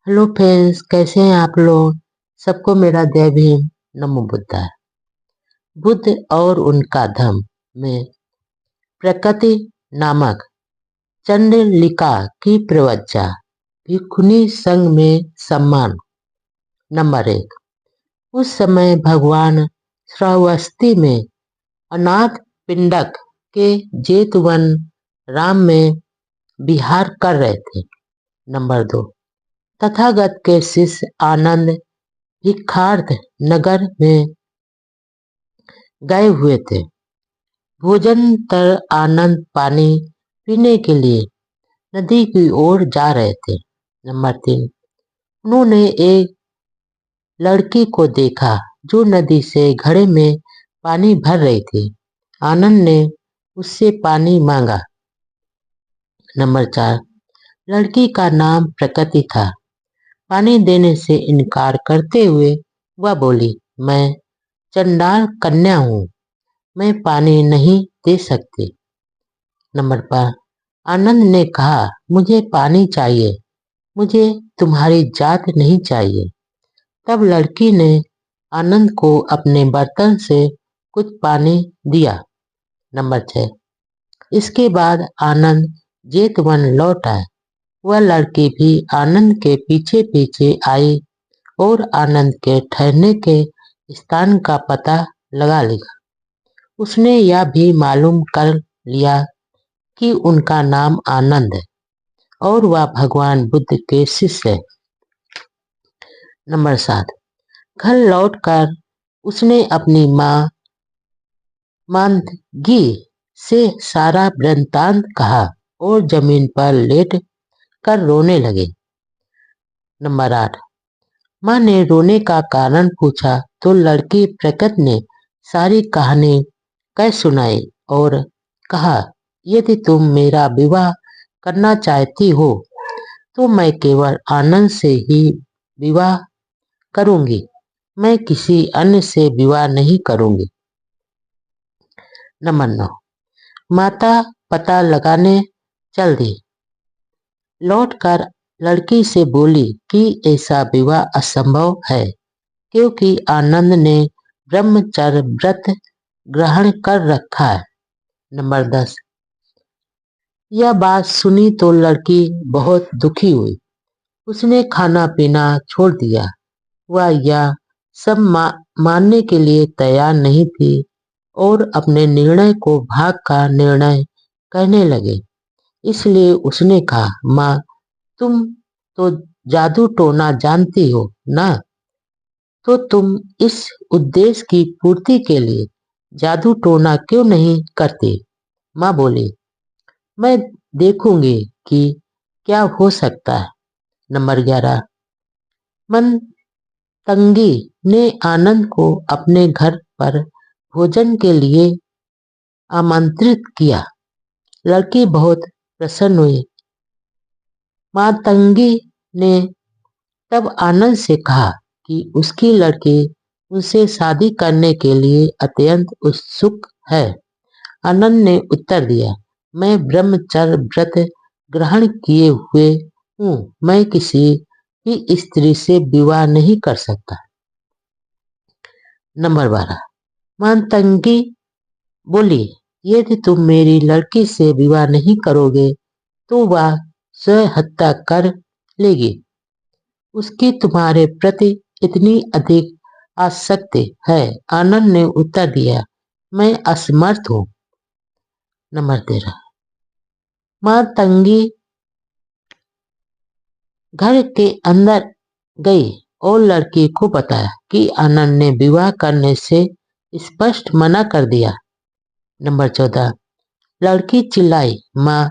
Hello friends, कैसे हैं आप लोग। सबको मेरा जय भीम। नमो बुद्धाय। बुद्ध और उनका धम्म में प्रकृति नामक चंद्रलिका की प्रवज्जा भिक्खुनी संघ में सम्मान। नंबर 1। उस समय भगवान श्रावस्ती में अनाथ पिंडक के जेतवन राम में विहार कर रहे थे। नंबर 2। तथागत के शिष्य आनंद भिक्षार्थ नगर में गए हुए थे। भोजन तर आनंद पानी पीने के लिए नदी की ओर जा रहे थे। नंबर 3। उन्होंने एक लड़की को देखा जो नदी से घड़े में पानी भर रही थी। आनंद ने उससे पानी मांगा। नंबर 4। लड़की का नाम प्रकृति था। पानी देने से इनकार करते हुए वह बोली, मैं चंडाल कन्या हूँ, मैं पानी नहीं दे सकती। नंबर 5। आनंद ने कहा, मुझे पानी चाहिए, मुझे तुम्हारी जात नहीं चाहिए। तब लड़की ने आनंद को अपने बर्तन से कुछ पानी दिया। नंबर 6। इसके बाद आनंद जेतवन लौट आए। वह लड़की भी आनंद के पीछे पीछे आई और आनंद के ठहरने के स्थान का पता लगा लिया। उसने यह भी मालूम कर लिया कि उनका नाम आनंद है और वह भगवान बुद्ध के शिष्य है। नंबर 7। घर लौटकर उसने अपनी माँ मांदगी से सारा वृत्तांत कहा और जमीन पर लेट कर रोने लगे। नंबर 8। माँ ने रोने का कारण पूछा तो लड़की प्रकृति ने सारी कहानी कह सुनाई और कहा, यदि तुम मेरा विवाह करना चाहती हो तो मैं केवल आनंद से ही विवाह करूंगी, मैं किसी अन्य से विवाह नहीं करूंगी। नंबर 9। माता पता लगाने चल दी। लौटकर लड़की से बोली कि ऐसा विवाह असंभव है क्योंकि आनंद ने ब्रह्मचर्य व्रत ग्रहण कर रखा है। नंबर 10। यह बात सुनी तो लड़की बहुत दुखी हुई। उसने खाना पीना छोड़ दिया। वह यह सब मानने के लिए तैयार नहीं थी और अपने निर्णय को भाग का निर्णय कहने लगे। इसलिए उसने कहा, माँ, तुम तो जादू टोना जानती हो ना, तो तुम इस उद्देश्य की पूर्ति के लिए जादू टोना क्यों नहीं करती। माँ बोली, मैं देखूंगी कि क्या हो सकता है। नंबर 11। मनतंगी ने आनंद को अपने घर पर भोजन के लिए आमंत्रित किया। लड़की बहुत प्रसन्न हुई। मातंगी ने तब आनंद से कहा कि उसकी लड़की उनसे शादी करने के लिए अत्यंत उत्सुक है। आनंद ने उत्तर दिया, मैं ब्रह्मचर्य व्रत ग्रहण किए हुए हूँ, मैं किसी भी स्त्री से विवाह नहीं कर सकता। नंबर 12। मातंगी बोली, यदि तुम मेरी लड़की से विवाह नहीं करोगे तो वह स्वयं हत्या कर लेगी। उसकी तुम्हारे प्रति इतनी अधिक आसक्ति है। आनंद ने उत्तर दिया, मैं असमर्थ हूँ। नंबर 13। मातंगी घर के अंदर गई और लड़की को बताया कि आनंद ने विवाह करने से स्पष्ट मना कर दिया। नंबर 14। लड़की चिल्लाई, माँ,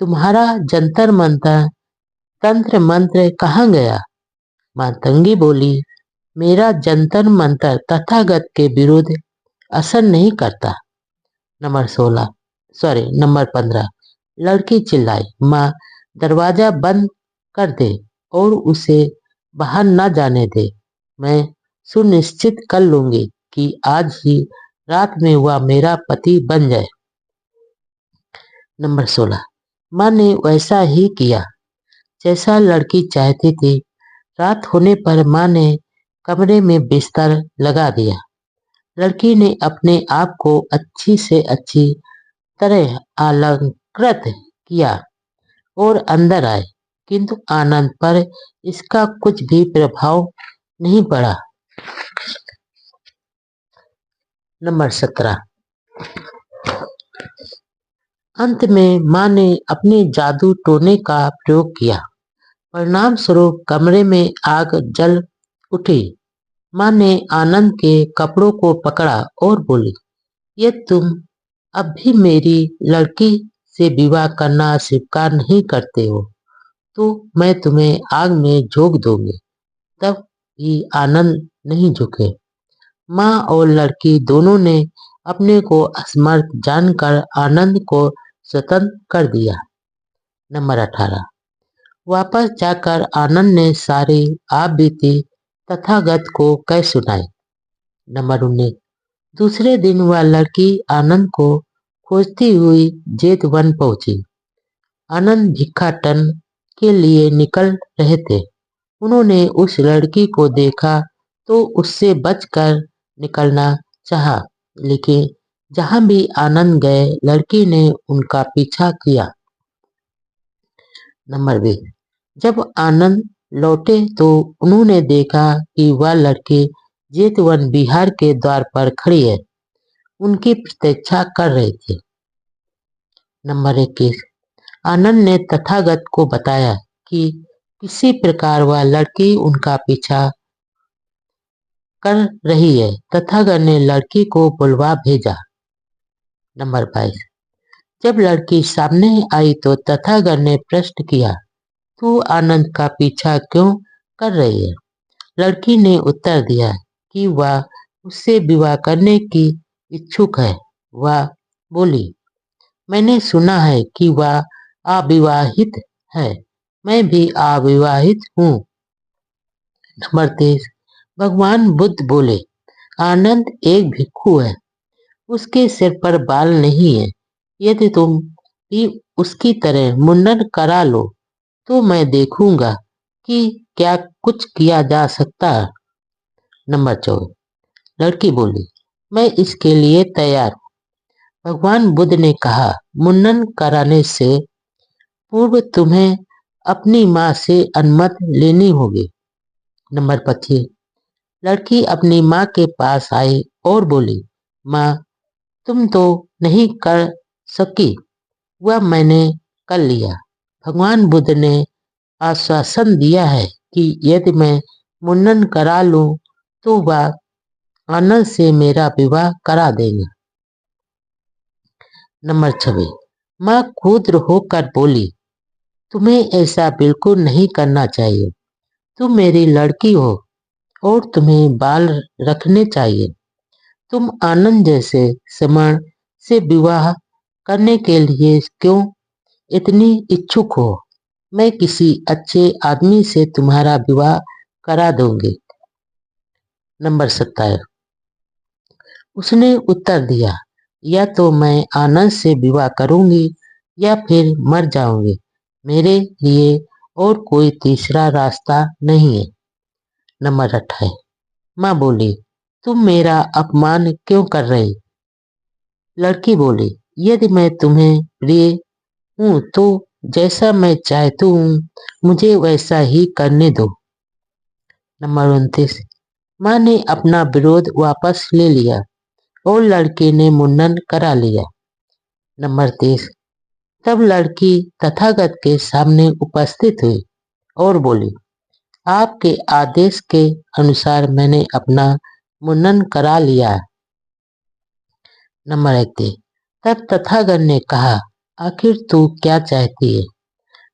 तुम्हारा जंतर मंतर तंत्र मंत्र कहाँ गया। मातंगी बोली, मेरा जंतर मंतर तथागत के विरुद्ध असर नहीं करता। नंबर 15। लड़की चिल्लाई, माँ, दरवाजा बंद कर दे और उसे बाहर न जाने दे। मैं सुनिश्चित कर लूंगी कि आज ही रात में वह मेरा पति बन जाए। नंबर 16। माँ ने वैसा ही किया जैसा लड़की चाहती थी। रात होने पर माँ ने कमरे में बिस्तर लगा दिया। लड़की ने अपने आप को अच्छी से अच्छी तरह अलंकृत किया और अंदर आए, किंतु आनंद पर इसका कुछ भी प्रभाव नहीं पड़ा। नंबर 17। अंत में माँ ने अपने जादू टोने का प्रयोग किया। परिणाम स्वरूप कमरे में आग जल उठी। माँ ने आनंद के कपड़ों को पकड़ा और बोली, ये तुम अब भी मेरी लड़की से विवाह करना स्वीकार नहीं करते हो तो मैं तुम्हें आग में झोंक दूंगी। तब भी आनंद नहीं झुके। माँ और लड़की दोनों ने अपने को असमर्थ जानकर आनंद को स्वतंत्र कर दिया। नंबर 18। वापस जाकर आनंद ने सारी आप बीती तथागत को कह सुनाई। नंबर 19। दूसरे दिन वह लड़की आनंद को खोजती हुई जेतवन पहुंची। आनंद भिक्षाटन के लिए निकल रहे थे। उन्होंने उस लड़की को देखा तो उससे बचकर निकलना चाहा, लेकिन जहां भी आनंद गए लड़की ने उनका पीछा किया। नंबर 20। जब आनंद लौटे तो उन्होंने देखा कि वह लड़की जेतवन बिहार के द्वार पर खड़ी है, उनकी प्रतीक्षा कर रहे थे। नंबर 21। आनंद ने तथागत को बताया कि किसी प्रकार वह लड़की उनका पीछा कर रही है। तथागत ने लड़की को बुलवा भेजा। नंबर 22। जब लड़की सामने आई तो तथागत ने प्रश्न किया, तू आनंद का पीछा क्यों कर रही है? लड़की ने उत्तर दिया कि वह उससे विवाह करने की इच्छुक है। वह बोली, मैंने सुना है कि वह अविवाहित है। मैं भी अविवाहित हूँ। नंबर 23। भगवान बुद्ध बोले, आनंद एक भिक्षु है। उसके सिर पर बाल नहीं है। यदि तुम भी उसकी तरह मुंडन करा लो तो मैं देखूंगा कि क्या कुछ किया जा सकता है। नंबर 24। लड़की बोली, मैं इसके लिए तैयार हूँ। भगवान बुद्ध ने कहा, मुंडन कराने से पूर्व तुम्हें अपनी माँ से अनुमति लेनी होगी। नंबर 25। लड़की अपनी माँ के पास आई और बोली, माँ, तुम तो नहीं कर सकी, वह मैंने कर लिया। भगवान बुद्ध ने आश्वासन दिया है कि यदि मैं मुंडन करा लूं तो वह आनंद से मेरा विवाह करा देंगे। नंबर 26। माँ क्रुद्ध होकर बोली, तुम्हें ऐसा बिल्कुल नहीं करना चाहिए। तुम मेरी लड़की हो और तुम्हें बाल रखने चाहिए। तुम आनंद जैसे समण से विवाह करने के लिए क्यों इतनी इच्छुक हो? मैं किसी अच्छे आदमी से तुम्हारा विवाह करा दूंगी। नंबर 27। उसने उत्तर दिया, या तो मैं आनंद से विवाह करूंगी या फिर मर जाऊंगी। मेरे लिए और कोई तीसरा रास्ता नहीं है। नंबर 28। माँ बोली, तुम मेरा अपमान क्यों कर रही? लड़की बोली, यदि मैं तुम्हें प्रिय हूँ तो जैसा मैं चाहती हूँ मुझे वैसा ही करने दो। नंबर 29। माँ ने अपना विरोध वापस ले लिया और लड़के ने मुंडन करा लिया। नंबर 30। तब लड़की तथागत के सामने उपस्थित हुई और बोली, आपके आदेश के अनुसार मैंने अपना मुंडन करा लिया। नंबर 31। तब तथागत ने कहा, आखिर तू क्या चाहती है?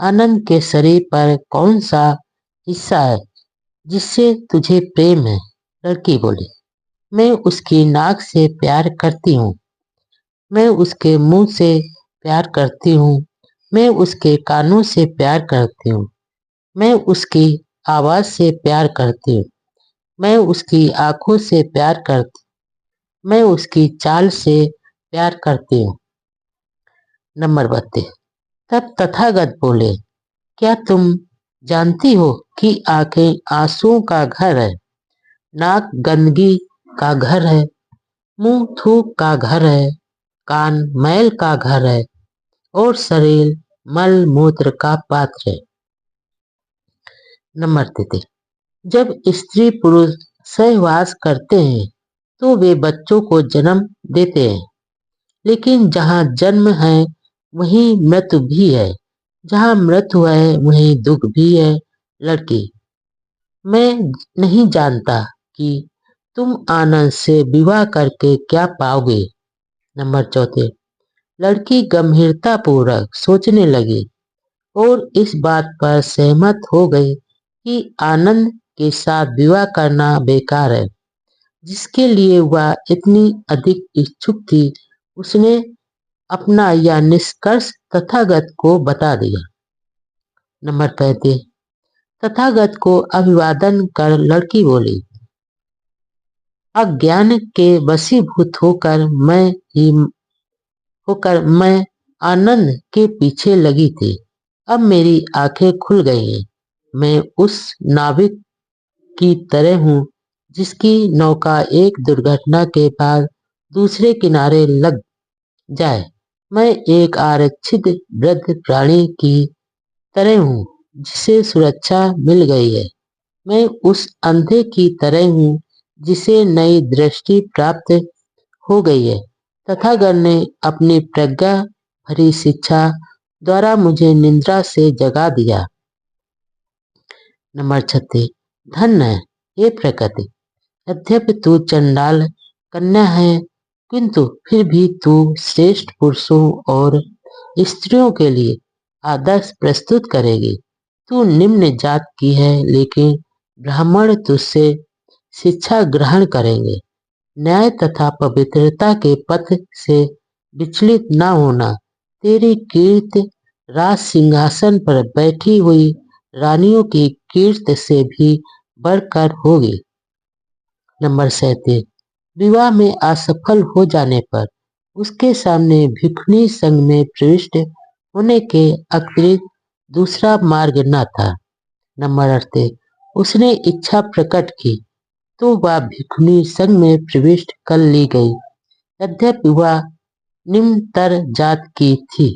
आनंद के शरीर पर कौन सा हिस्सा है जिससे तुझे प्रेम है? लड़की बोली, मैं उसकी नाक से प्यार करती हूँ। मैं उसके मुंह से प्यार करती हूँ। मैं उसके कानों से प्यार करती हूँ। मैं उसकी आवाज से प्यार करती हूँ। मैं उसकी आंखों से प्यार करती हूँ। मैं उसकी चाल से प्यार करती हूँ। नंबर 32। तब तथागत बोले, क्या तुम जानती हो कि आंखें आंसुओं का घर है, नाक गंदगी का घर है, मुंह थूक का घर है, कान मैल का घर है और शरीर मल मूत्र का पात्र है। नंबर 33। जब स्त्री पुरुष सहवास करते हैं तो वे बच्चों को जन्म देते हैं, लेकिन जहाँ जन्म है वहीं मृत्यु भी है, जहाँ मृत्यु है वहीं दुख भी है। लड़की, मैं नहीं जानता कि तुम आनंद से विवाह करके क्या पाओगे। नंबर 34। लड़की गंभीरता पूर्वक सोचने लगी और इस बात पर सहमत हो गई कि आनंद के साथ विवाह करना बेकार है, जिसके लिए वह इतनी अधिक इच्छुक थी। उसने अपना यह निष्कर्ष तथागत को बता दिया। नंबर 35। तथागत को अभिवादन कर लड़की बोली, अज्ञान के वशीभूत होकर मैं आनंद के पीछे लगी थी। अब मेरी आंखें खुल गई हैं। मैं उस नाविक की तरह हूँ जिसकी नौका एक दुर्घटना के बाद दूसरे किनारे लग जाए। मैं एक आरक्षित वृद्ध प्राणी की तरह हूँ जिसे सुरक्षा मिल गई है। मैं उस अंधे की तरह हूँ जिसे नई दृष्टि प्राप्त हो गई है। तथागत ने अपनी प्रज्ञा भरी शिक्षा द्वारा मुझे निद्रा से जगा दिया। नंबर 36। धन्य है हे प्रकृति, यद्यपि तू चंडाल कन्या है, किंतु फिर भी तू श्रेष्ठ पुरुषों और स्त्रियों के लिए आदर्श प्रस्तुत करेगी। तू निम्न जात की है, लेकिन ब्राह्मण तुझसे शिक्षा ग्रहण करेंगे। न्याय तथा पवित्रता के पथ से विचलित न होना। तेरी कीर्ति राज सिंहासन पर बैठी हुई रानियों की कीर्ति से भी बढ़कर होगी। नंबर 37। विवाह में असफल हो जाने पर उसके सामने भिखुनी संघ में प्रविष्ट होने के अतिरिक्त दूसरा मार्ग न था। नंबर 38। उसने इच्छा प्रकट की तो वह भिखुनी संघ में प्रविष्ट कर ली गई, यद्यपि वह निम्नतर जात की थी।